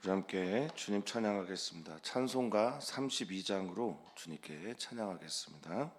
우리 함께 주님 찬양하겠습니다. 찬송가 32장으로 주님께 찬양하겠습니다.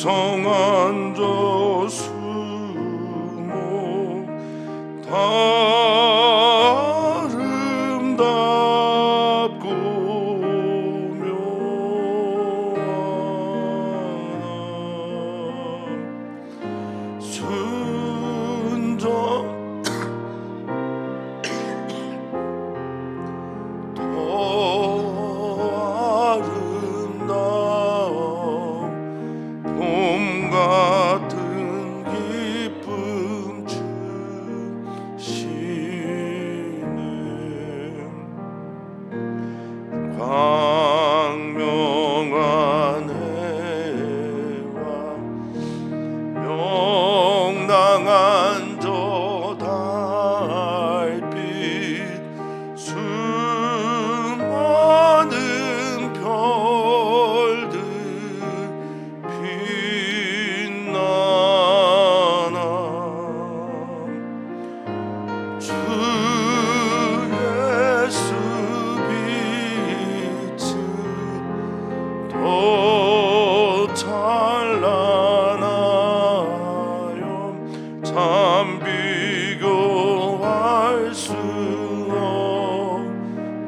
성한 저수목 아름답고 묘한 순전 같은 기쁨 주시네. 광명한 해와 명랑한 저 달빛 수많은 별들 주 예수 빛은 더 찬란하여 참 비교할 수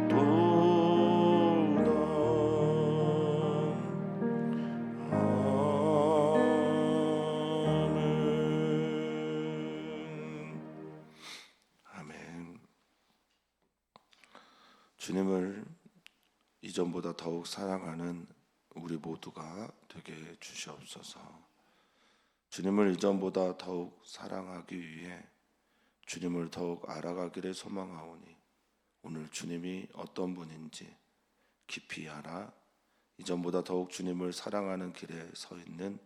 없도다. 아멘. 주님을 이전보다 더욱 사랑하는 우리 모두가 되게 해 주시옵소서. 주님을 이전보다 더욱 사랑하기 위해 주님을 더욱 알아가기를 소망하오니 오늘 주님이 어떤 분인지 깊이 알아 이전보다 더욱 주님을 사랑하는 길에 서 있는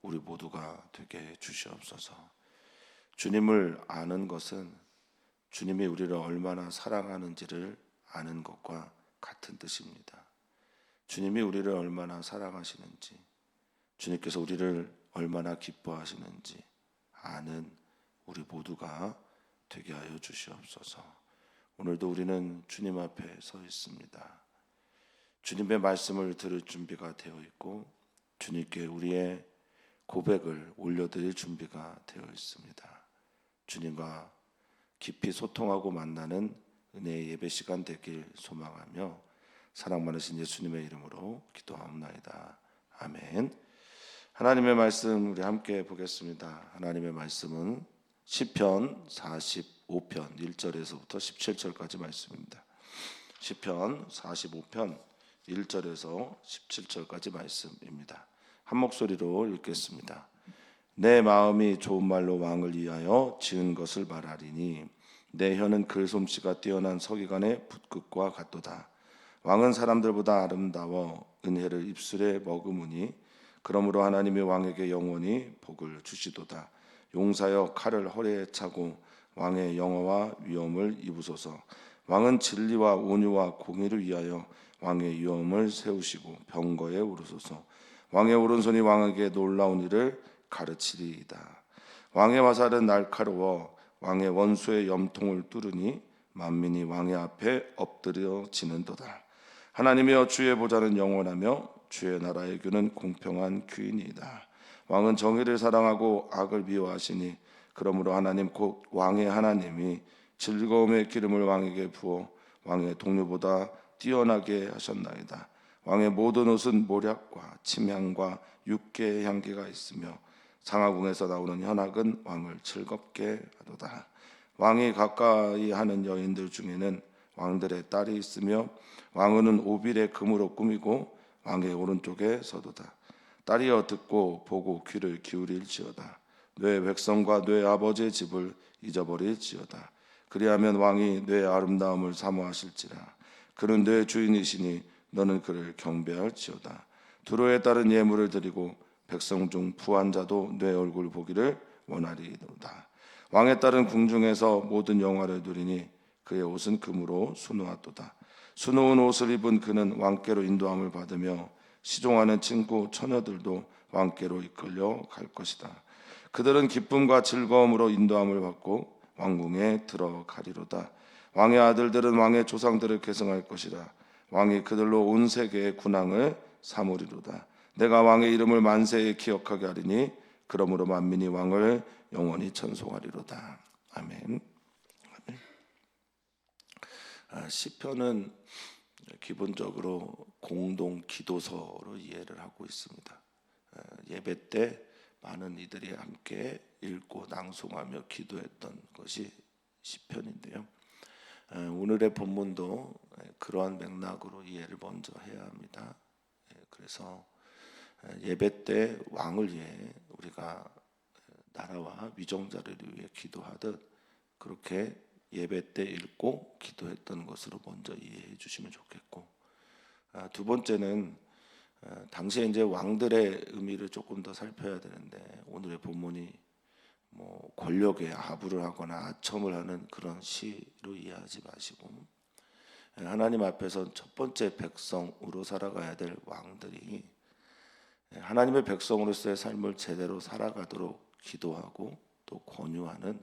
우리 모두가 되게 해 주시옵소서. 주님을 아는 것은 주님이 우리를 얼마나 사랑하는지를 아는 것과 같은 뜻입니다. 주님이 우리를 얼마나 사랑하시는지, 주님께서 우리를 얼마나 기뻐하시는지 아는 우리 모두가 되게 하여 주시옵소서. 오늘도 우리는 주님 앞에 서 있습니다. 주님의 말씀을 들을 준비가 되어 있고 주님께 우리의 고백을 올려드릴 준비가 되어 있습니다. 주님과 깊이 소통하고 만나는 은혜의 예배 시간 되길 소망하며 사랑 많으신 예수님의 이름으로 기도하옵나이다. 아멘. 하나님의 말씀 우리 함께 보겠습니다. 하나님의 말씀은 시편 45편 1절에서부터 17절까지 말씀입니다. 시편 45편 1절에서 17절까지 말씀입니다. 한 목소리로 읽겠습니다. 내 마음이 좋은 말로 왕을 위하여 지은 것을 말하리니 내 혀는 글솜씨가 뛰어난 서기관의 붓끝과 같도다. 왕은 사람들보다 아름다워 은혜를 입술에 머금으니 그러므로 하나님이 왕에게 영원히 복을 주시도다. 용사여 칼을 허리에 차고 왕의 영어와 위엄을 입으소서. 왕은 진리와 온유와 공의를 위하여 왕의 위엄을 세우시고 병거에 오르소서. 왕의 오른손이 왕에게 놀라운 일을 가르치리이다. 왕의 화살은 날카로워 왕의 원수의 염통을 뚫으니 만민이 왕의 앞에 엎드려지는도다. 하나님이여 주의 보좌는 영원하며 주의 나라의 규는 공평한 규이니이다. 왕은 정의를 사랑하고 악을 미워하시니 그러므로 하나님 곧 왕의 하나님이 즐거움의 기름을 왕에게 부어 왕의 동료보다 뛰어나게 하셨나이다. 왕의 모든 옷은 모략과 침향과 육개의 향기가 있으며 상하궁에서 나오는 현악은 왕을 즐겁게 하도다. 왕이 가까이 하는 여인들 중에는 왕들의 딸이 있으며 왕은 오빌의 금으로 꾸미고 왕의 오른쪽에 서도다. 딸이여 듣고 보고 귀를 기울일지어다. 내 백성과 내 아버지의 집을 잊어버릴지어다. 그리하면 왕이 내 아름다움을 사모하실지라. 그는 내 주인이시니 너는 그를 경배할지어다. 두로에 따른 예물을 드리고 백성 중 부한 자도 내 얼굴 보기를 원하리이다. 왕의 딸은 궁중에서 모든 영화를 누리니 그의 옷은 금으로 수놓았도다. 수놓은 옷을 입은 그는 왕께로 인도함을 받으며 시종하는 친구 처녀들도 왕께로 이끌려 갈 것이다. 그들은 기쁨과 즐거움으로 인도함을 받고 왕궁에 들어가리로다. 왕의 아들들은 왕의 조상들을 계승할 것이라. 왕이 그들로 온 세계의 군왕을 삼으리로다. 내가 왕의 이름을 만세에 기억하게 하리니 그러므로 만민이 왕을 영원히 찬송하리로다. 아멘. 시편은 기본적으로 공동 기도서로 이해를 하고 있습니다. 예배 때 많은 이들이 함께 읽고 낭송하며 기도했던 것이 시편인데요. 오늘의 본문도 그러한 맥락으로 이해를 먼저 해야 합니다. 그래서 예배 때 왕을 위해 우리가 나라와 위정자를 위해 기도하듯 그렇게 예배 때 읽고 기도했던 것으로 먼저 이해해 주시면 좋겠고, 두 번째는 당시에 이제 왕들의 의미를 조금 더 살펴야 되는데 오늘의 본문이 뭐 권력에 아부를 하거나 아첨을 하는 그런 시로 이해하지 마시고 하나님 앞에서 첫 번째 백성으로 살아가야 될 왕들이 하나님의 백성으로서의 삶을 제대로 살아가도록 기도하고 또 권유하는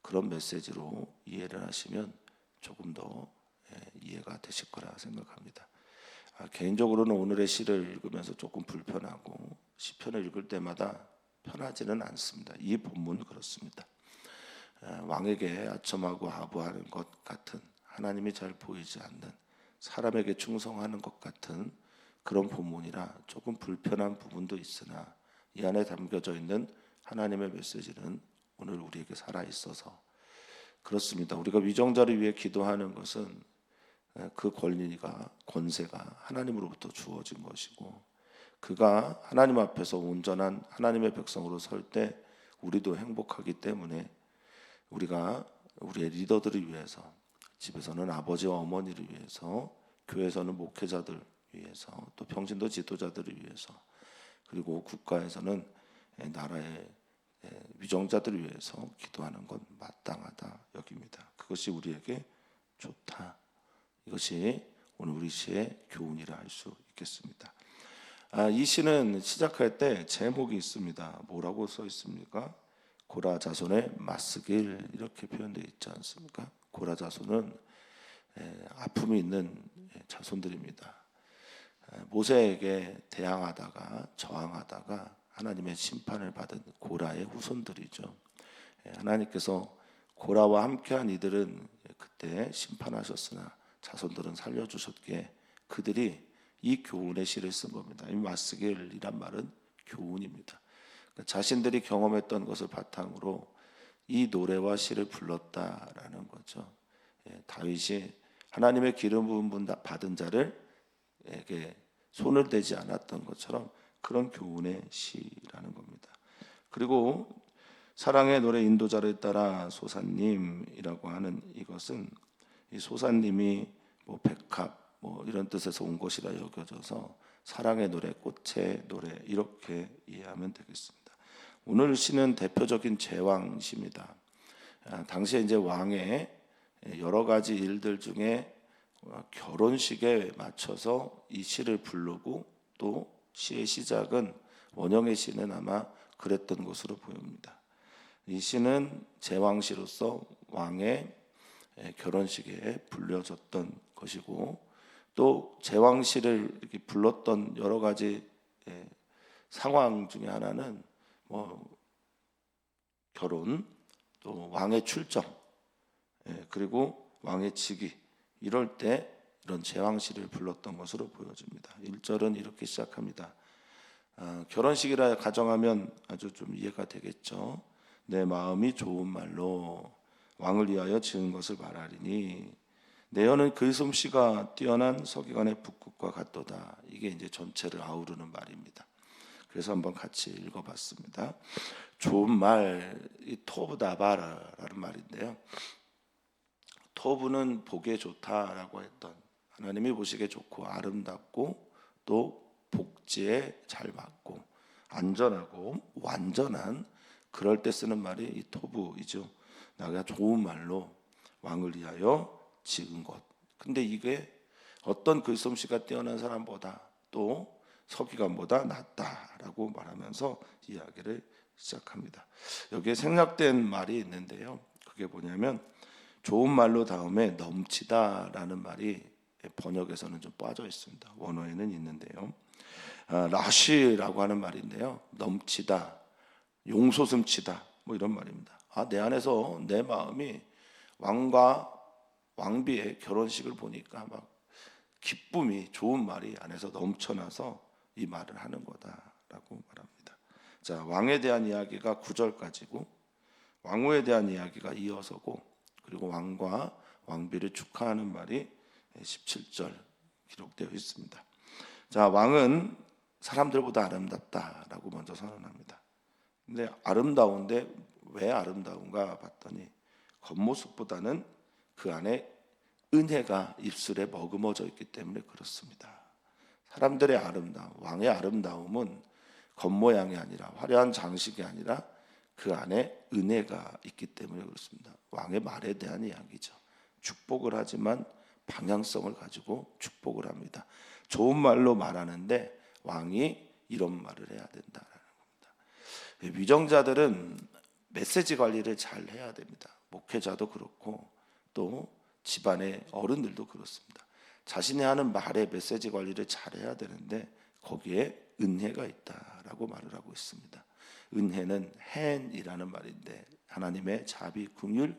그런 메시지로 이해를 하시면 조금 더 이해가 되실 거라 생각합니다. 개인적으로는 오늘의 시를 읽으면서 조금 불편하고 시편을 읽을 때마다 편하지는 않습니다. 이 본문 그렇습니다. 왕에게 아첨하고 아부하는 것 같은, 하나님이 잘 보이지 않는, 사람에게 충성하는 것 같은 그런 본문이라 조금 불편한 부분도 있으나 이 안에 담겨져 있는 하나님의 메시지는 오늘 우리에게 살아 있어서 그렇습니다. 우리가 위정자를 위해 기도하는 것은 그 권리가, 권세가 하나님으로부터 주어진 것이고 그가 하나님 앞에서 온전한 하나님의 백성으로 설 때 우리도 행복하기 때문에 우리가 우리의 리더들을 위해서, 집에서는 아버지와 어머니를 위해서, 교회에서는 목회자들 위해서, 또 평신도 지도자들을 위해서, 그리고 국가에서는 나라의 위정자들을 위해서 기도하는 건 마땅하다 여깁니다. 그것이 우리에게 좋다. 이것이 오늘 우리 시의 교훈이라 할 수 있겠습니다. 이 시는 시작할 때 제목이 있습니다. 뭐라고 써 있습니까? 고라 자손의 맞쓰길 이렇게 표현되어 있지 않습니까? 고라 자손은 아픔이 있는 자손들입니다. 모세에게 대항하다가 저항하다가 하나님의 심판을 받은 고라의 후손들이죠. 하나님께서 고라와 함께한 이들은 그때 심판하셨으나 자손들은 살려주셨기에 그들이 이 교훈의 시를 쓴 겁니다. 이 맞쓰길이란 말은 교훈입니다. 그러니까 자신들이 경험했던 것을 바탕으로 이 노래와 시를 불렀다라는 거죠. 다윗이 하나님의 기름 부음 받은 자를에게 손을 대지 않았던 것처럼 그런 교훈의 시라는 겁니다. 그리고 사랑의 노래 인도자를 따라 소사님이라고 하는 이것은 이 소사님이 뭐 백합 뭐 이런 뜻에서 온 것이라 여겨져서 사랑의 노래, 꽃의 노래 이렇게 이해하면 되겠습니다. 오늘 시는 대표적인 제왕시입니다. 당시에 이제 왕의 여러 가지 일들 중에 결혼식에 맞춰서 이 시를 부르고 또 시의 시작은 원형의 시는 아마 그랬던 것으로 보입니다. 이 시는 제왕시로서 왕의 결혼식에 불려졌던 것이고, 또 제왕시를 이렇게 불렀던 여러 가지 상황 중에 하나는 뭐 결혼, 또 왕의 출정, 그리고 왕의 즉위, 이럴 때 이런 제왕시를 불렀던 것으로 보여집니다. 1절은 이렇게 시작합니다. 결혼식이라 가정하면 아주 좀 이해가 되겠죠. 내 마음이 좋은 말로 왕을 위하여 지은 것을 말하리니 내 혀는 그 솜씨가 뛰어난 서기관의 북극과 같도다. 이게 이제 전체를 아우르는 말입니다. 그래서 한번 같이 읽어봤습니다. 좋은 말, 이 토브다바라는 말인데요. 토브는 보기에 좋다라고 했던, 하나님이 보시기에 좋고 아름답고 또 복지에 잘 맞고 안전하고 완전한, 그럴 때 쓰는 말이 이 토브이죠. 나가 좋은 말로 왕을 위하여 지은 것. 근데 이게 어떤 글솜씨가 뛰어난 사람보다 또 서기관보다 낫다라고 말하면서 이야기를 시작합니다. 여기에 생략된 말이 있는데요. 그게 뭐냐면 좋은 말로 다음에 넘치다라는 말이 번역에서는 좀 빠져 있습니다. 원어에는 있는데요. 라시라고 하는 말인데요. 넘치다, 용솟음치다, 뭐 이런 말입니다. 내 안에서 내 마음이 왕과 왕비의 결혼식을 보니까 막 기쁨이, 좋은 말이 안에서 넘쳐나서 이 말을 하는 거다라고 말합니다. 자, 왕에 대한 이야기가 9절까지고 왕후에 대한 이야기가 이어서고, 그리고 왕과 왕비를 축하하는 말이 17절 기록되어 있습니다. 자, 왕은 사람들보다 아름답다라고 먼저 선언합니다. 근데 아름다운데 왜 아름다운가 봤더니 겉모습보다는 그 안에 은혜가 입술에 머금어져 있기 때문에 그렇습니다. 사람들의 아름다움, 왕의 아름다움은 겉모양이 아니라, 화려한 장식이 아니라 그 안에 은혜가 있기 때문에 그렇습니다. 왕의 말에 대한 이야기죠. 축복을 하지만 방향성을 가지고 축복을 합니다. 좋은 말로 말하는데 왕이 이런 말을 해야 된다라는 겁니다. 위정자들은 메시지 관리를 잘 해야 됩니다. 목회자도 그렇고 또 집안의 어른들도 그렇습니다. 자신이 하는 말의 메시지 관리를 잘 해야 되는데 거기에 은혜가 있다라고 말을 하고 있습니다. 은혜는 헨이라는 말인데 하나님의 자비, 긍휼,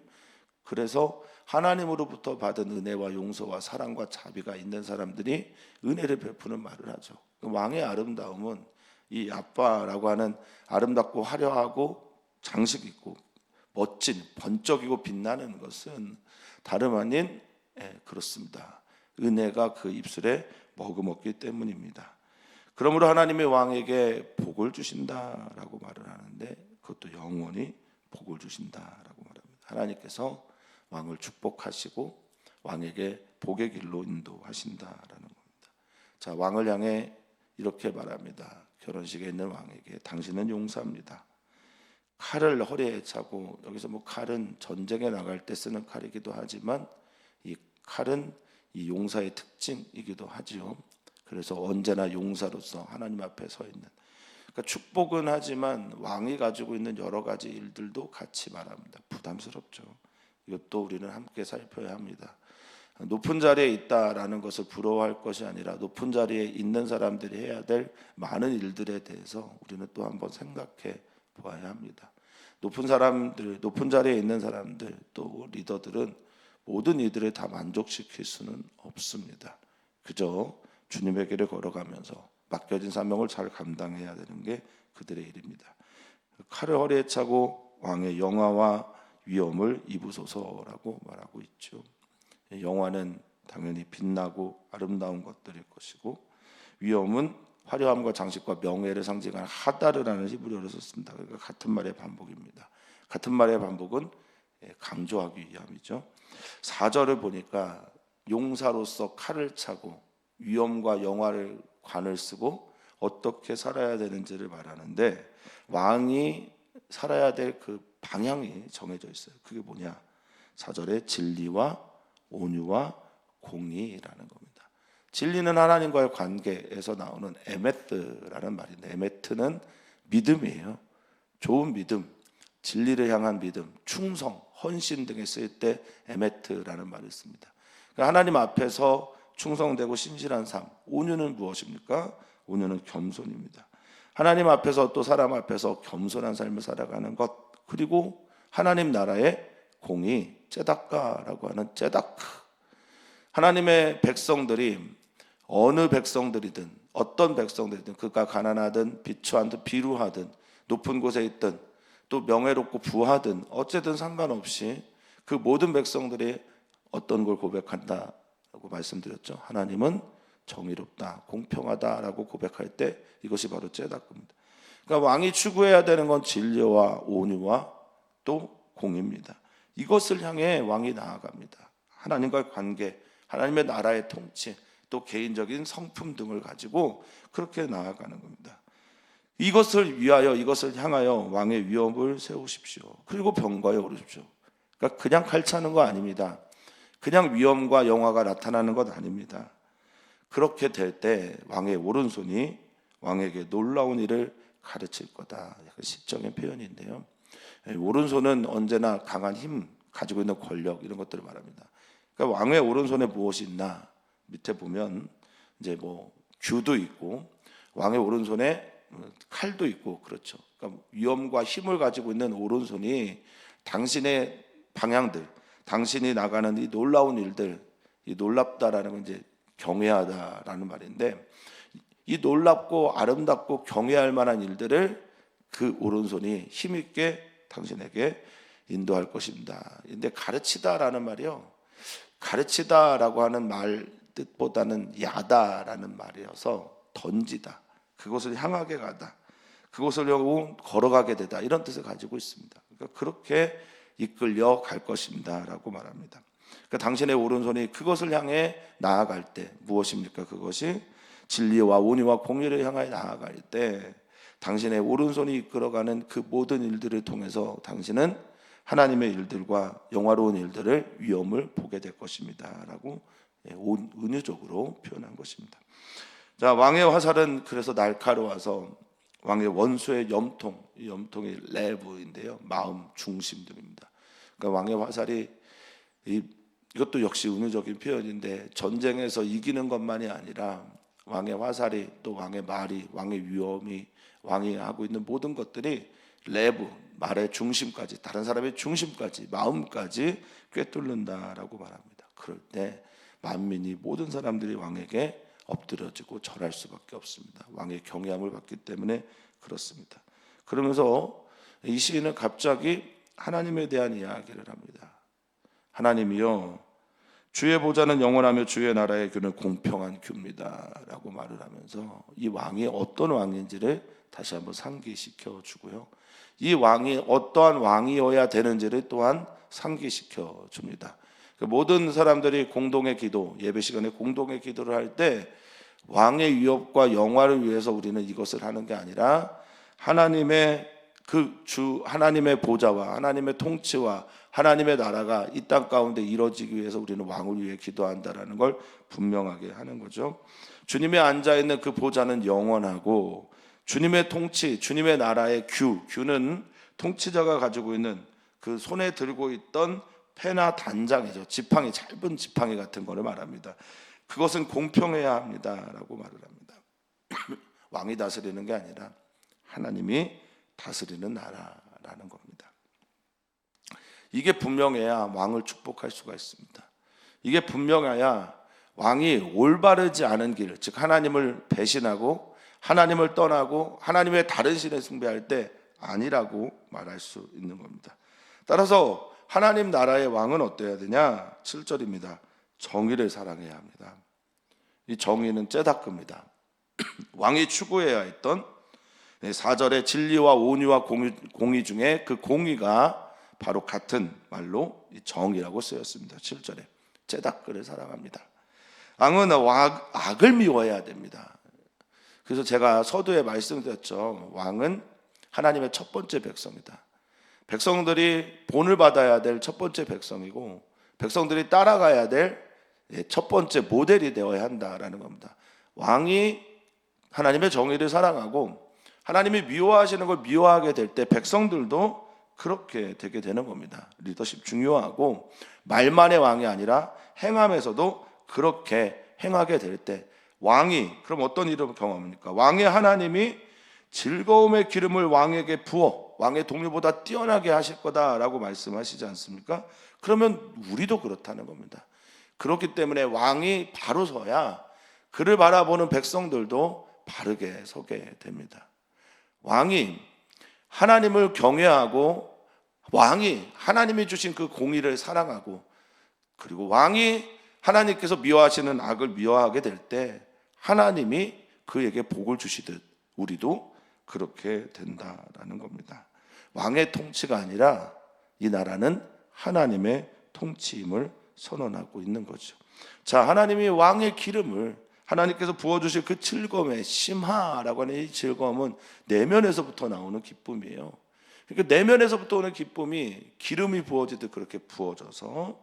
그래서 하나님으로부터 받은 은혜와 용서와 사랑과 자비가 있는 사람들이 은혜를 베푸는 말을 하죠. 왕의 아름다움은 이 아빠라고 하는 아름답고 화려하고 장식 있고 멋진, 번쩍이고 빛나는 것은 다름 아닌 그렇습니다. 은혜가 그 입술에 머금었기 때문입니다. 그러므로 하나님의 왕에게 복을 주신다라고 말을 하는데 그것도 영원히 복을 주신다라고 말합니다. 하나님께서 왕을 축복하시고 왕에게 복의 길로 인도하신다라는 겁니다. 자, 왕을 향해 이렇게 말합니다. 결혼식에 있는 왕에게 당신은 용사입니다. 칼을 허리에 차고, 여기서 뭐 칼은 전쟁에 나갈 때 쓰는 칼이기도 하지만 이 칼은 이 용사의 특징이기도 하지요. 그래서 언제나 용사로서 하나님 앞에 서 있는, 그러니까 축복은 하지만 왕이 가지고 있는 여러 가지 일들도 같이 말합니다. 부담스럽죠. 이것도 우리는 함께 살펴야 합니다. 높은 자리에 있다라는 것을 부러워할 것이 아니라 높은 자리에 있는 사람들이 해야 될 많은 일들에 대해서 우리는 또 한번 생각해 보아야 합니다. 높은 사람들, 높은 자리에 있는 사람들, 또 리더들은 모든 이들을 다 만족시킬 수는 없습니다. 그저 주님의 길을 걸어가면서 맡겨진 사명을 잘 감당해야 되는 게 그들의 일입니다. 칼을 허리에 차고 왕의 영화와 위엄을 입으소서라고 말하고 있죠. 영화는 당연히 빛나고 아름다운 것들일 것이고, 위엄은 화려함과 장식과 명예를 상징하는 하다르라는 히브리어를 썼습니다. 그러니까 같은 말의 반복입니다. 같은 말의 반복은 강조하기 위함이죠. 4절을 보니까 용사로서 칼을 차고 위엄과 영화를 관을 쓰고 어떻게 살아야 되는지를 말하는데, 왕이 살아야 될 그 방향이 정해져 있어요. 그게 뭐냐? 4절에 진리와 온유와 공의라는 겁니다. 진리는 하나님과의 관계에서 나오는 에메트라는 말인데, 에메트는 믿음이에요. 좋은 믿음, 진리를 향한 믿음, 충성, 헌신 등에 쓰일 때 에메트라는 말이 있습니다. 그러니까 하나님 앞에서 충성되고 신실한 삶. 온유는 무엇입니까? 온유는 겸손입니다. 하나님 앞에서 또 사람 앞에서 겸손한 삶을 살아가는 것, 그리고 하나님 나라의 공의, 째다까라고 하는 째다크. 하나님의 백성들이 어느 백성들이든 어떤 백성들이든 그가 가난하든 비추하든 비루하든 높은 곳에 있든 또 명예롭고 부하든 어쨌든 상관없이 그 모든 백성들이 어떤 걸 고백한다라고 말씀드렸죠. 하나님은 정의롭다, 공평하다라고 고백할 때 이것이 바로 째다크입니다. 그러니까 왕이 추구해야 되는 건 진리와 온유와 또 공의입니다. 이것을 향해 왕이 나아갑니다. 하나님과의 관계, 하나님의 나라의 통치, 또 개인적인 성품 등을 가지고 그렇게 나아가는 겁니다. 이것을 위하여, 이것을 향하여 왕의 위엄을 세우십시오. 그리고 병거에 오르십시오. 그러니까 그냥 칼 차는 거 아닙니다. 그냥 위엄과 영화가 나타나는 것 아닙니다. 그렇게 될 때 왕의 오른손이 왕에게 놀라운 일을 가르칠 거다. 시적인 표현인데요. 오른손은 언제나 강한 힘, 가지고 있는 권력 이런 것들을 말합니다. 그러니까 왕의 오른손에 무엇이 있나? 밑에 보면 이제 뭐 규도 있고 왕의 오른손에 칼도 있고 그렇죠. 그러니까 위엄과 힘을 가지고 있는 오른손이 당신의 방향들, 당신이 나가는 이 놀라운 일들, 이 놀랍다라는 건 이제 경외하다라는 말인데 이 놀랍고 아름답고 경외할 만한 일들을 그 오른손이 힘있게 당신에게 인도할 것입니다. 근데 가르치다라는 말이요, 가르치다라고 하는 말 뜻보다는 야다라는 말이어서 던지다, 그곳을 향하게 가다, 그곳을 걸어가게 되다, 이런 뜻을 가지고 있습니다. 그러니까 그렇게 이끌려 갈 것입니다라고 말합니다. 그러니까 당신의 오른손이 그것을 향해 나아갈 때 무엇입니까? 그것이 진리와 온유와 공의를 향하여 나아갈 때 당신의 오른손이 이끌어가는 그 모든 일들을 통해서 당신은 하나님의 일들과 영화로운 일들을 위엄을 보게 될 것입니다 라고 은유적으로 표현한 것입니다. 자, 왕의 화살은 그래서 날카로워서 왕의 원수의 염통, 이 염통이 레브인데요, 마음, 중심 등입니다. 그러니까 왕의 화살이 이것도 역시 은유적인 표현인데 전쟁에서 이기는 것만이 아니라 왕의 화살이, 또 왕의 말이, 왕의 위엄이, 왕이 하고 있는 모든 것들이 레브, 말의 중심까지, 다른 사람의 중심까지, 마음까지 꿰뚫는다라고 말합니다. 그럴 때 만민이, 모든 사람들이 왕에게 엎드려지고 절할 수밖에 없습니다. 왕의 경외함을 받기 때문에 그렇습니다. 그러면서 이 시인은 갑자기 하나님에 대한 이야기를 합니다. 하나님이요, 주의 보좌는 영원하며 주의 나라의 규는 공평한 규입니다 라고 말을 하면서 이 왕이 어떤 왕인지를 다시 한번 상기시켜 주고요, 이 왕이 어떠한 왕이어야 되는지를 또한 상기시켜 줍니다. 모든 사람들이 공동의 기도, 예배 시간에 공동의 기도를 할 때 왕의 위협과 영화를 위해서 우리는 이것을 하는 게 아니라 하나님의 하나님의 보좌와 하나님의 통치와 하나님의 나라가 이 땅 가운데 이루어지기 위해서 우리는 왕을 위해 기도한다라는 걸 분명하게 하는 거죠. 주님의 앉아있는 그 보좌는 영원하고 주님의 통치, 주님의 나라의 규는 통치자가 가지고 있는 그 손에 들고 있던 패나 단장이죠. 지팡이, 짧은 지팡이 같은 거를 말합니다. 그것은 공평해야 합니다라고 말을 합니다. 왕이 다스리는 게 아니라 하나님이 다스리는 나라라는 겁니다. 이게 분명해야 왕을 축복할 수가 있습니다. 이게 분명해야 왕이 올바르지 않은 길, 즉 하나님을 배신하고 하나님을 떠나고 하나님의 다른 신에 숭배할 때 아니라고 말할 수 있는 겁니다. 따라서 하나님 나라의 왕은 어때야 되냐? 7절입니다. 정의를 사랑해야 합니다. 이 정의는 째다크입니다. 왕이 추구해야 했던 4절의 진리와 온유와 공의 중에 그 공의가 바로 같은 말로 정의라고 쓰였습니다. 7절에 째다크를 사랑합니다. 왕은 악을 미워해야 됩니다. 그래서 제가 서두에 말씀드렸죠. 왕은 하나님의 첫 번째 백성이다. 백성들이 본을 받아야 될 첫 번째 백성이고 백성들이 따라가야 될 첫 번째 모델이 되어야 한다라는 겁니다. 왕이 하나님의 정의를 사랑하고 하나님이 미워하시는 걸 미워하게 될 때 백성들도 그렇게 되게 되는 겁니다. 리더십 중요하고 말만의 왕이 아니라 행함에서도 그렇게 행하게 될 때 왕이 그럼 어떤 일을 경험합니까? 왕의 하나님이 즐거움의 기름을 왕에게 부어 왕의 동료보다 뛰어나게 하실 거다라고 말씀하시지 않습니까? 그러면 우리도 그렇다는 겁니다. 그렇기 때문에 왕이 바로 서야 그를 바라보는 백성들도 바르게 서게 됩니다. 왕이 하나님을 경외하고 왕이 하나님이 주신 그 공의를 사랑하고 그리고 왕이 하나님께서 미워하시는 악을 미워하게 될 때 하나님이 그에게 복을 주시듯 우리도 그렇게 된다라는 겁니다. 왕의 통치가 아니라 이 나라는 하나님의 통치임을 선언하고 있는 거죠. 자, 하나님이 왕의 기름을 하나님께서 부어주실 그 즐거움의 심하라고 하는 이 즐거움은 내면에서부터 나오는 기쁨이에요. 그러니까 내면에서부터 오는 기쁨이 기름이 부어지듯 그렇게 부어져서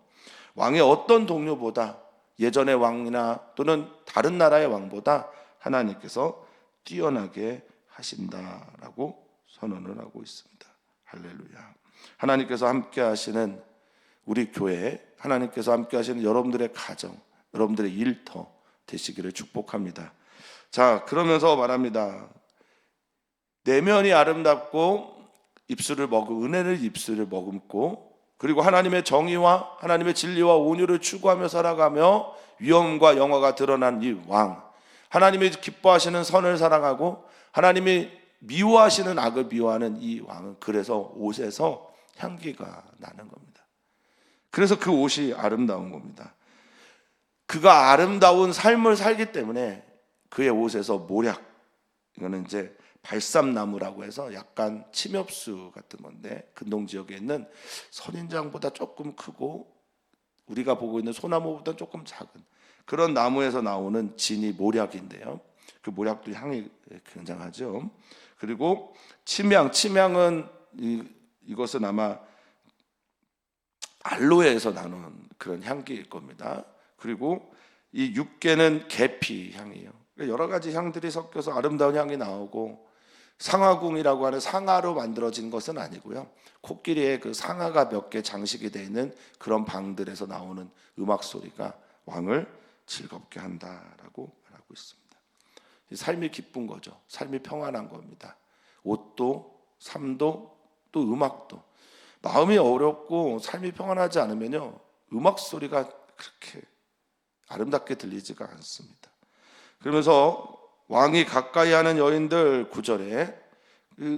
왕의 어떤 동료보다 예전의 왕이나 또는 다른 나라의 왕보다 하나님께서 뛰어나게 하신다라고 선언을 하고 있습니다. 할렐루야. 하나님께서 함께 하시는 우리 교회, 하나님께서 함께 하시는 여러분들의 가정, 여러분들의 일터 되시기를 축복합니다. 자, 그러면서 말합니다. 내면이 아름답고 은혜를 입술을 머금고 그리고 하나님의 정의와 하나님의 진리와 온유를 추구하며 살아가며 위엄과 영화가 드러난 이 왕, 하나님이 기뻐하시는 선을 사랑하고 하나님이 미워하시는 악을 미워하는 이 왕은 그래서 옷에서 향기가 나는 겁니다. 그래서 그 옷이 아름다운 겁니다. 그가 아름다운 삶을 살기 때문에 그의 옷에서 모략, 이거는 이제 발삼나무라고 해서 약간 침엽수 같은 건데 근동 지역에 있는 선인장보다 조금 크고 우리가 보고 있는 소나무보다 조금 작은 그런 나무에서 나오는 진이 모략인데요. 그 모략도 향이 굉장하죠. 그리고 침향은 이것은 아마 알로에에서 나는 그런 향기일 겁니다. 그리고 이 육개는 계피 향이에요. 여러 가지 향들이 섞여서 아름다운 향이 나오고 상아궁이라고 하는 상아로 만들어진 것은 아니고요. 코끼리의 그 상아가 몇 개 장식이 되어 있는 그런 방들에서 나오는 음악 소리가 왕을 즐겁게 한다라고 말하고 있습니다. 삶이 기쁜 거죠. 삶이 평안한 겁니다. 옷도 삶도 또 음악도 마음이 어렵고 삶이 평안하지 않으면요 음악 소리가 그렇게 아름답게 들리지가 않습니다. 그러면서 왕이 가까이 하는 여인들 9절에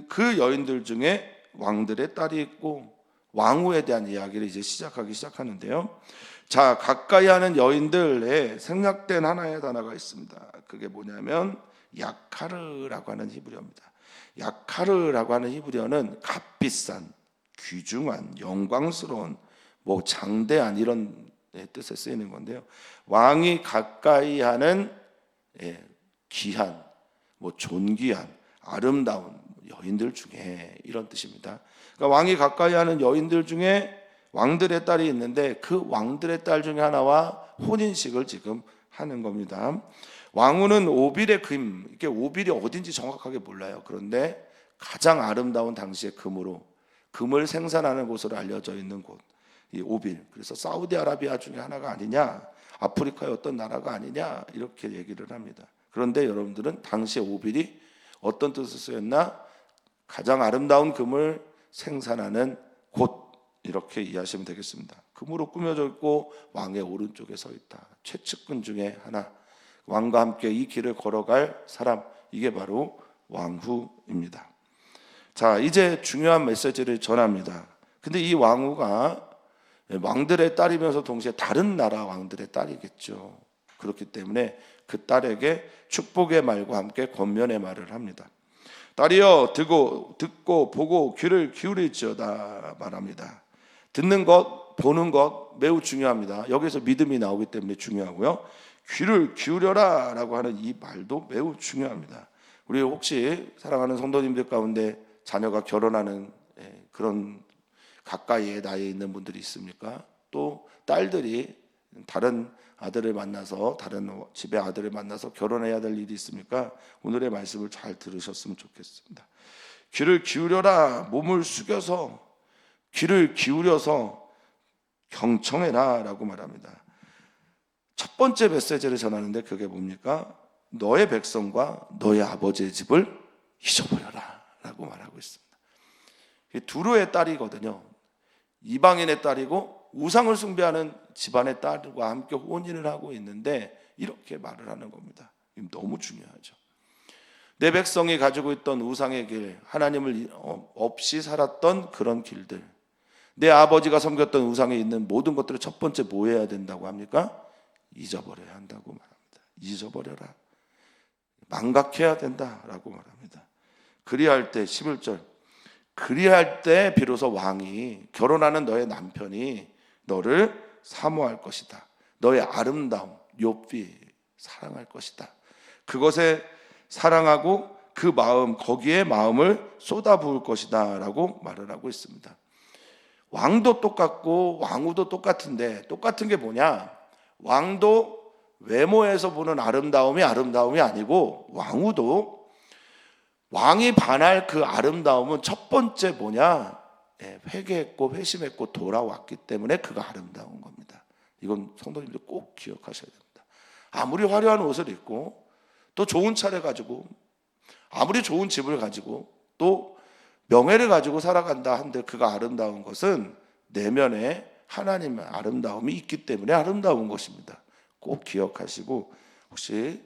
그 여인들 중에 왕들의 딸이 있고 왕후에 대한 이야기를 이제 시작하는데요. 자, 가까이 하는 여인들에 생략된 하나의 단어가 있습니다. 그게 뭐냐면 야카르라고 하는 히브리어입니다. 야카르라고 하는 히브리어는 값비싼, 귀중한, 영광스러운, 장대한 이런 뜻에 쓰이는 건데요. 왕이 가까이 하는 귀한, 존귀한, 아름다운 여인들 중에 이런 뜻입니다. 그러니까 왕이 가까이 하는 여인들 중에 왕들의 딸이 있는데 그 왕들의 딸 중에 하나와 혼인식을 지금 하는 겁니다. 왕후는 오빌의 금, 이게 오빌이 어딘지 정확하게 몰라요. 그런데 가장 아름다운 당시의 금을 생산하는 곳으로 알려져 있는 곳, 이 오빌. 그래서 사우디아라비아 중에 하나가 아니냐, 아프리카의 어떤 나라가 아니냐 이렇게 얘기를 합니다. 그런데 여러분들은 당시에 오빌이 어떤 뜻을 쓰였나? 가장 아름다운 금을 생산하는 곳 이렇게 이해하시면 되겠습니다. 금으로 꾸며져 있고 왕의 오른쪽에 서 있다. 최측근 중에 하나, 왕과 함께 이 길을 걸어갈 사람, 이게 바로 왕후입니다. 자, 이제 중요한 메시지를 전합니다. 근데 이 왕후가 왕들의 딸이면서 동시에 다른 나라 왕들의 딸이겠죠. 그렇기 때문에 그 딸에게 축복의 말과 함께 권면의 말을 합니다. 딸이여, 듣고 보고 귀를 기울일지어다 말합니다. 듣는 것, 보는 것 매우 중요합니다. 여기서 믿음이 나오기 때문에 중요하고요. 귀를 기울여라 라고 하는 이 말도 매우 중요합니다. 우리 혹시 사랑하는 성도님들 가운데 자녀가 결혼하는 그런 가까이에 나이에 있는 분들이 있습니까? 또 딸들이 다른 아들을 만나서 다른 집의 아들을 만나서 결혼해야 될 일이 있습니까? 오늘의 말씀을 잘 들으셨으면 좋겠습니다. 귀를 기울여라, 몸을 숙여서 귀를 기울여서 경청해라 라고 말합니다. 첫 번째 메시지를 전하는데 그게 뭡니까? 너의 백성과 너의 아버지의 집을 잊어버려라 라고 말하고 있습니다. 두루의 딸이거든요. 이방인의 딸이고 우상을 숭배하는 집안의 딸과 함께 혼인을 하고 있는데 이렇게 말을 하는 겁니다. 너무 중요하죠. 내 백성이 가지고 있던 우상의 길, 하나님을 없이 살았던 그런 길들, 내 아버지가 섬겼던 우상에 있는 모든 것들을 첫 번째 뭐 해야 된다고 합니까? 잊어버려야 한다고 말합니다. 잊어버려라. 망각해야 된다라고 말합니다. 그리할 때 11절, 그리할 때 비로소 왕이, 결혼하는 너의 남편이 너를 사모할 것이다. 너의 아름다움, 욥이 사랑할 것이다. 그것에 사랑하고 그 마음, 거기에 마음을 쏟아부을 것이다 라고 말을 하고 있습니다. 왕도 똑같고 왕후도 똑같은데 똑같은 게 뭐냐? 왕도 외모에서 보는 아름다움이 아니고 왕후도 왕이 반할 그 아름다움은 첫 번째 뭐냐? 회개했고 회심했고 돌아왔기 때문에 그가 아름다운 겁니다. 이건 성도님들 꼭 기억하셔야 됩니다. 아무리 화려한 옷을 입고 또 좋은 차를 가지고 아무리 좋은 집을 가지고 또 명예를 가지고 살아간다 한들 그가 아름다운 것은 내면에 하나님의 아름다움이 있기 때문에 아름다운 것입니다. 꼭 기억하시고 혹시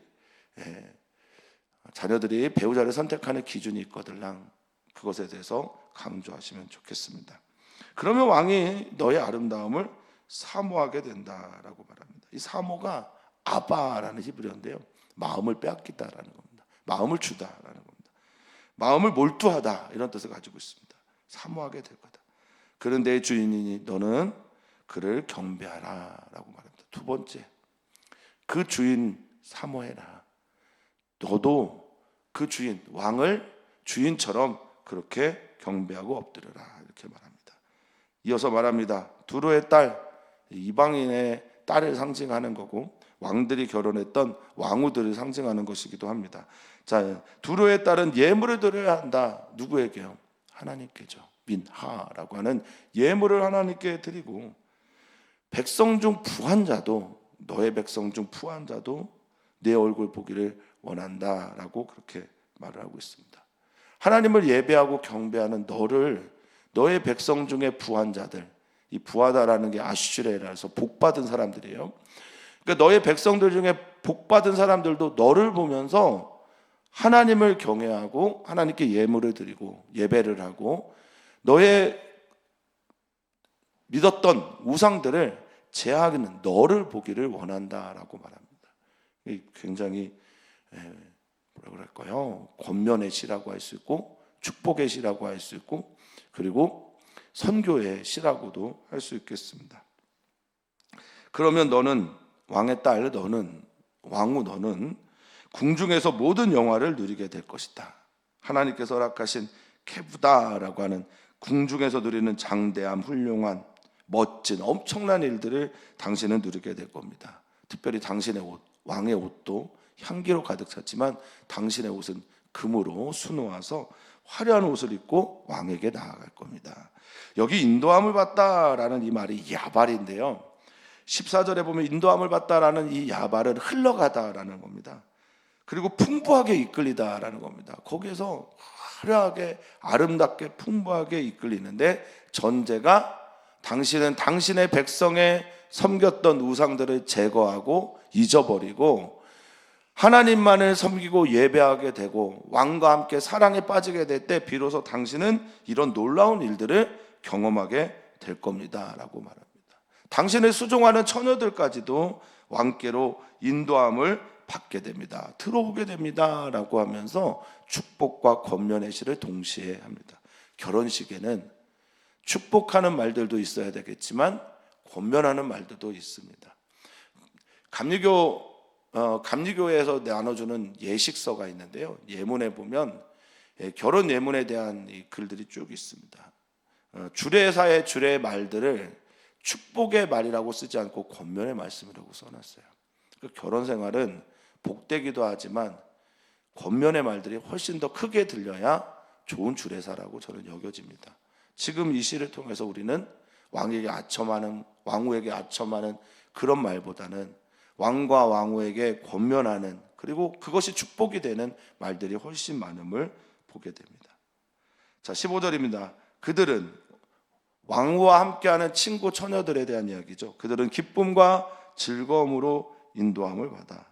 자녀들이 배우자를 선택하는 기준이 있거들랑 그것에 대해서 강조하시면 좋겠습니다. 그러면 왕이 너의 아름다움을 사모하게 된다라고 말합니다. 이 사모가 아바라는 히브리어인데요, 마음을 빼앗기다라는 겁니다. 마음을 주다라는 겁니다. 마음을 몰두하다 이런 뜻을 가지고 있습니다. 사모하게 될 거다. 그런 내 주인이니 너는 그를 경배하라라고 말합니다. 두 번째, 그 주인 사모해라. 너도 그 주인, 왕을 주인처럼 그렇게 경배하고 엎드려라 이렇게 말합니다. 이어서 말합니다. 두루의 딸, 이방인의 딸을 상징하는 거고 왕들이 결혼했던 왕후들을 상징하는 것이기도 합니다. 자, 두루의 딸은 예물을 드려야 한다. 누구에게요? 하나님께죠. 민하라고 하는 예물을 하나님께 드리고, 백성 중 부한 자도, 너의 백성 중 부한 자도 내 얼굴 보기를 원한다라고 그렇게 말을 하고 있습니다. 하나님을 예배하고 경배하는 너의 백성 중에 부한 자들, 이 부하다라는 게 아슈레라서 복받은 사람들이에요. 그러니까 너의 백성들 중에 복받은 사람들도 너를 보면서 하나님을 경외하고 하나님께 예물을 드리고 예배를 하고 너의 믿었던 우상들을 제하기는 너를 보기를 원한다라고 말합니다. 굉장히 뭐라 그럴까요? 권면의 시라고 할 수 있고 축복의 시라고 할 수 있고 그리고 선교의 시라고도 할 수 있겠습니다. 그러면 너는 왕의 딸, 너는 왕후, 너는 궁중에서 모든 영화를 누리게 될 것이다. 하나님께서 허락하신 케부다라고 하는 궁중에서 누리는 장대함, 훌륭한, 멋진, 엄청난 일들을 당신은 누리게 될 겁니다. 특별히 당신의 옷, 왕의 옷도 향기로 가득 찼지만 당신의 옷은 금으로 수놓아서 화려한 옷을 입고 왕에게 나아갈 겁니다. 여기 인도함을 받다라는 이 말이 야발인데요, 14절에 보면 인도함을 받다라는 이 야발은 흘러가다라는 겁니다. 그리고 풍부하게 이끌리다라는 겁니다. 거기에서 화려하게 아름답게 풍부하게 이끌리는데 전제가 당신은 당신의 백성의 섬겼던 우상들을 제거하고 잊어버리고 하나님만을 섬기고 예배하게 되고 왕과 함께 사랑에 빠지게 될 때 비로소 당신은 이런 놀라운 일들을 경험하게 될 겁니다 라고 말합니다. 당신을 수종하는 처녀들까지도 왕께로 인도함을 받게 됩니다. 들어오게 됩니다 라고 하면서 축복과 권면의 시를 동시에 합니다. 결혼식에는 축복하는 말들도 있어야 되겠지만 권면하는 말들도 있습니다. 감리교에서 나눠주는 예식서가 있는데요, 예문에 보면 결혼 예문에 대한 이 글들이 쭉 있습니다. 주례사의 주례 말들을 축복의 말이라고 쓰지 않고 권면의 말씀이라고 써놨어요. 결혼 생활은 복되기도 하지만 권면의 말들이 훨씬 더 크게 들려야 좋은 주례사라고 저는 여겨집니다. 지금 이 시를 통해서 우리는 왕에게 아첨하는, 왕후에게 아첨하는 그런 말보다는 왕과 왕후에게 권면하는, 그리고 그것이 축복이 되는 말들이 훨씬 많음을 보게 됩니다. 자, 15절입니다. 그들은, 왕후와 함께하는 친구 처녀들에 대한 이야기죠. 그들은 기쁨과 즐거움으로 인도함을 받아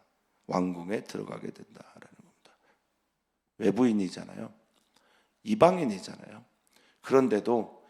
왕궁에 들어가게 된다라는 겁니다. 외부인이잖아요. 이방인이잖아요. 그런데도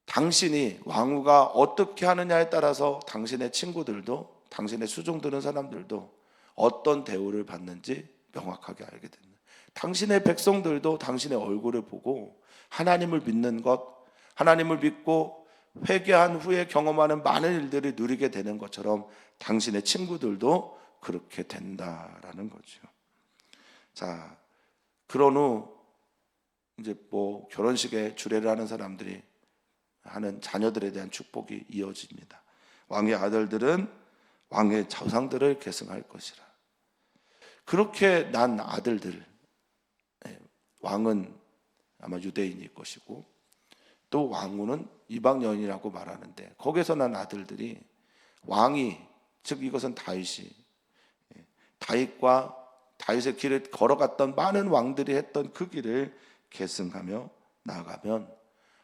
당신이, 왕후가 어떻게 하느냐에 따라서 당신의 친구들도, 당신의 수종 드는 사람들도 어떤 대우를 받는지 명확하게 알게 됩니다. 당신의 백성들도 당신의 얼굴을 보고 하나님을 믿는 것, 하나님을 믿고 회개한 후에 경험하는 많은 일들을 누리게 되는 것처럼 당신의 친구들도 그렇게 된다라는 거죠. 자, 그런 후 이제 뭐 결혼식에 주례를 하는 사람들이 하는 자녀들에 대한 축복이 이어집니다. 왕의 아들들은 왕의 조상들을 계승할 것이라. 그렇게 난 아들들, 왕은 아마 유대인일 것이고 또 왕후는 이방 여인이라고 말하는데, 거기서 난 아들들이 왕이, 즉 이것은 다윗과 다윗의 길을 걸어갔던 많은 왕들이 했던 그 길을 계승하며 나아가면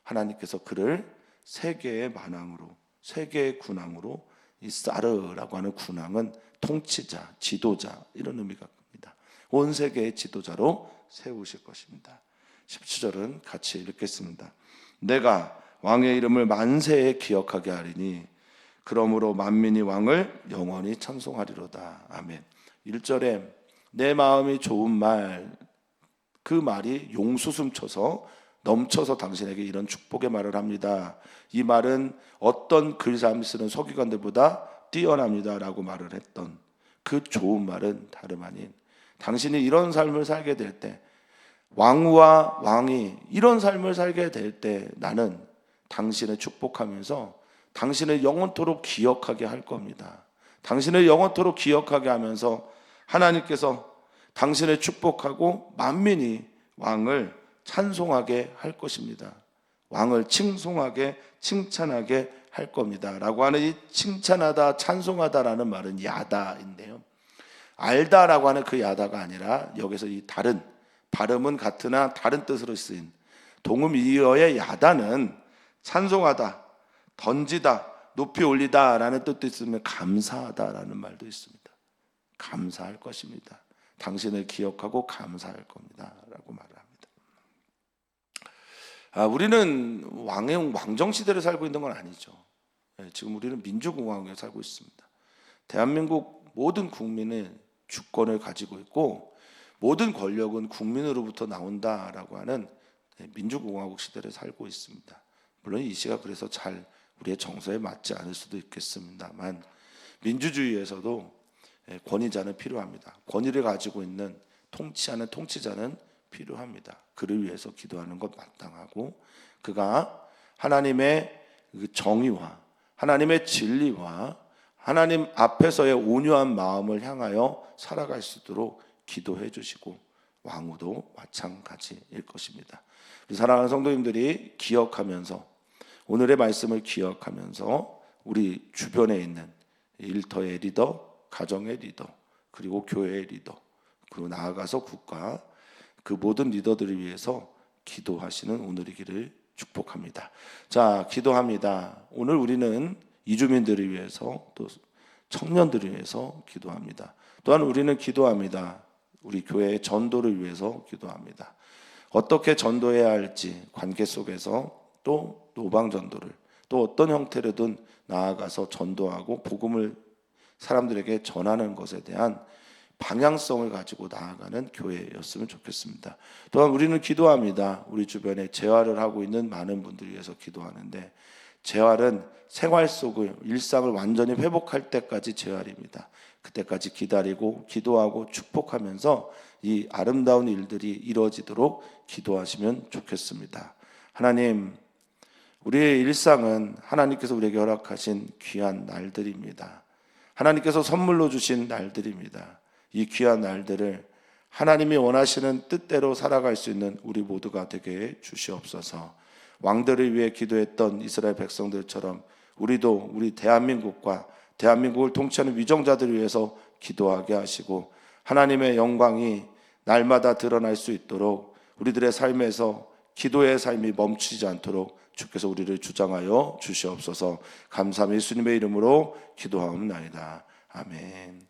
하나님께서 그를 세계의 만왕으로, 세계의 군왕으로, 이 사르라고 하는 군왕은 통치자, 지도자, 이런 의미가 큽니다. 온 세계의 지도자로 세우실 것입니다. 17절은 같이 읽겠습니다. 내가 왕의 이름을 만세에 기억하게 하리니 그러므로 만민이 왕을 영원히 찬송하리로다. 아멘. 1절에 내 마음이 좋은 말, 그 말이 용수숨쳐서 넘쳐서 당신에게 이런 축복의 말을 합니다. 이 말은 어떤 글삼 쓰는 서기관들보다 뛰어납니다 라고 말을 했던 그 좋은 말은 다름 아닌, 당신이 이런 삶을 살게 될 때, 왕후와 왕이 이런 삶을 살게 될 때 나는 당신을 축복하면서 당신을 영원토록 기억하게 할 겁니다. 당신을 영원토록 기억하게 하면서 하나님께서 당신을 축복하고 만민이 왕을 찬송하게 할 것입니다. 왕을 칭송하게, 칭찬하게 할 겁니다 라고 하는 이 칭찬하다, 찬송하다라는 말은 야다인데요, 알다라고 하는 그 야다가 아니라 여기서 이 다른, 발음은 같으나 다른 뜻으로 쓰인 동음이어의 야다는 찬송하다, 던지다, 높이 올리다 라는 뜻도 있으면 감사하다라는 말도 있습니다. 감사할 것입니다. 당신을 기억하고 감사할 겁니다 라고 말을 합니다. 우리는 왕정시대를 살고 있는 건 아니죠. 지금 우리는 민주공화국에 살고 있습니다. 대한민국 모든 국민은 주권을 가지고 있고 모든 권력은 국민으로부터 나온다라고 하는 민주공화국 시대를 살고 있습니다. 물론 이 시가 그래서 잘 우리의 정서에 맞지 않을 수도 있겠습니다만, 민주주의에서도 권위자는 필요합니다. 권위를 가지고 있는 통치하는 통치자는 필요합니다. 그를 위해서 기도하는 것 마땅하고, 그가 하나님의 정의와 하나님의 진리와 하나님 앞에서의 온유한 마음을 향하여 살아갈 수 있도록 기도해 주시고, 왕후도 마찬가지일 것입니다. 우리 사랑하는 성도님들이 기억하면서, 오늘의 말씀을 기억하면서 우리 주변에 있는 일터의 리더, 가정의 리더, 그리고 교회의 리더, 그리고 나아가서 국가, 그 모든 리더들을 위해서 기도하시는 오늘이기를 축복합니다. 자, 기도합니다. 오늘 우리는 이주민들을 위해서, 또 청년들을 위해서 기도합니다. 또한 우리는 기도합니다. 우리 교회의 전도를 위해서 기도합니다. 어떻게 전도해야 할지, 관계 속에서 또 노방 전도를, 또 어떤 형태로든 나아가서 전도하고 복음을 사람들에게 전하는 것에 대한 방향성을 가지고 나아가는 교회였으면 좋겠습니다. 또한 우리는 기도합니다. 우리 주변에 재활을 하고 있는 많은 분들을 위해서 기도하는데, 재활은 생활 속을, 일상을 완전히 회복할 때까지 재활입니다. 그때까지 기다리고 기도하고 축복하면서 이 아름다운 일들이 이루어지도록 기도하시면 좋겠습니다. 하나님, 우리의 일상은 하나님께서 우리에게 허락하신 귀한 날들입니다. 하나님께서 선물로 주신 날들입니다. 이 귀한 날들을 하나님이 원하시는 뜻대로 살아갈 수 있는 우리 모두가 되게 주시옵소서. 왕들을 위해 기도했던 이스라엘 백성들처럼 우리도 우리 대한민국과 대한민국을 통치하는 위정자들을 위해서 기도하게 하시고 하나님의 영광이 날마다 드러날 수 있도록 우리들의 삶에서 기도의 삶이 멈추지 않도록 주께서 우리를 주장하여 주시옵소서. 감사함이 예수님의 이름으로 기도하옵나이다. 아멘.